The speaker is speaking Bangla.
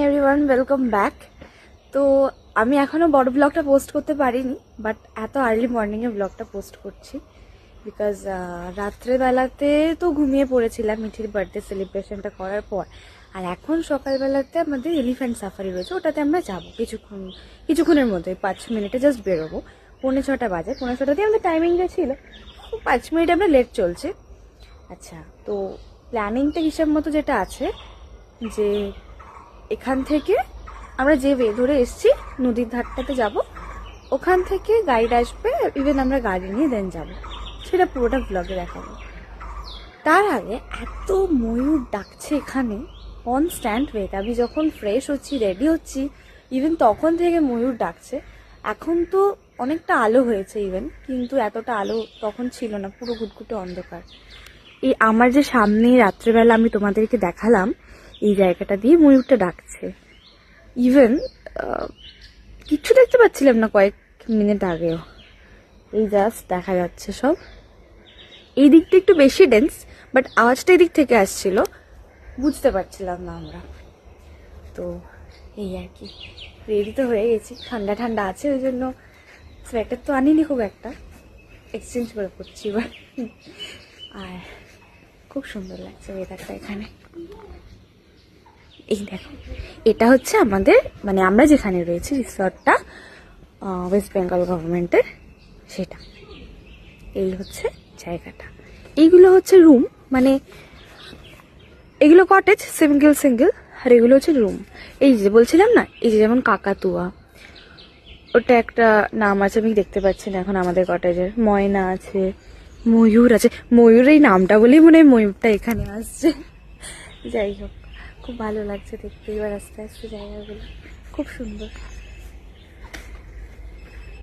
Everyone welcome back. তো আমি এখনও বড় ব্লগটা পোস্ট করতে পারিনি, বাট এত আর্লি মর্নিংয়ে ব্লগটা পোস্ট করছি বিকজ রাত্রেবেলাতে তো ঘুমিয়ে পড়েছিলাম মিঠির বার্থডে সেলিব্রেশনটা করার পর। আর এখন সকালবেলাতে আমাদের এলিফ্যান্ট সাফারি রয়েছে, ওটাতে আমরা যাবো কিছুক্ষণের মধ্যে 5 মিনিটে জাস্ট বেরোবো। 6:45 বাজে, 6:45 দিয়ে আমাদের টাইমিংটা ছিল, 5 মিনিট আমরা লেট চলছে। আচ্ছা, তো প্ল্যানিংটা হিসাব মতো যেটা আছে যে এখান থেকে আমরা যে ওয়ে ধরে এসছি নদীর ধারটাতে যাব, ওখান থেকে গাইড আসবে, ইভেন আমরা গাড়ি নিয়ে দেন যাব, সেটা পুরোটা ব্লগে দেখাবো। তার আগে এত ময়ূর ডাকছে এখানে কনস্ট্যান্ট ওয়েতে। আমি যখন ফ্রেশ হচ্ছি রেডি হচ্ছি ইভেন তখন থেকে ময়ূর ডাকছে। এখন তো অনেকটা আলো হয়েছে ইভেন, কিন্তু এতটা আলো তখন ছিল না, পুরো ঘুটঘুটে অন্ধকার। এই আমার যে সামনে রাত্রেবেলা আমি তোমাদেরকে দেখালাম, এই জায়গাটা দিয়ে ময়ূরটা ডাকছে। ইভেন কিচ্ছু দেখতে পাচ্ছিলাম না কয়েক মিনিট আগেও, এই জাস্ট দেখা যাচ্ছে সব। এই দিকটা একটু বেশি ডেন্স, বাট আওয়াজটা এই দিক থেকে আসছিল, বুঝতে পারছিলাম না আমরা। তো এই আর কি, রেডি তো হয়ে গেছি, ঠান্ডা ঠান্ডা আছে ওই জন্য সোয়েটার তো আনিনি খুব একটা, এক্সচেঞ্জ করে পড়ছি এবার। আর খুব সুন্দর লাগছে ওয়েদারটা এখানে। এই দেখো, এটা হচ্ছে আমাদের মানে আমরা যেখানে রয়েছি রিসর্টটা ওয়েস্ট বেঙ্গল গভর্নমেন্টের, সেটা। এই হচ্ছে জায়গাটা, এইগুলো হচ্ছে রুম, মানে এগুলো কটেজ সিঙ্গেল, আর এগুলো হচ্ছে রুম। এই যে বলছিলাম না, এই যে যেমন কাকাতুয়া, ওটা একটা নাম আছে আমি দেখতে পাচ্ছি না এখন আমাদের কটেজের। ময়না আছে, ময়ূর আছে, ময়ূর এই নামটা বলেই মনে হয় ময়ূরটা এখানে আসছে। যাই হোক, খুব ভালো লাগছে দেখতে এবার আস্তে আস্তে জায়গাগুলো, খুব সুন্দর।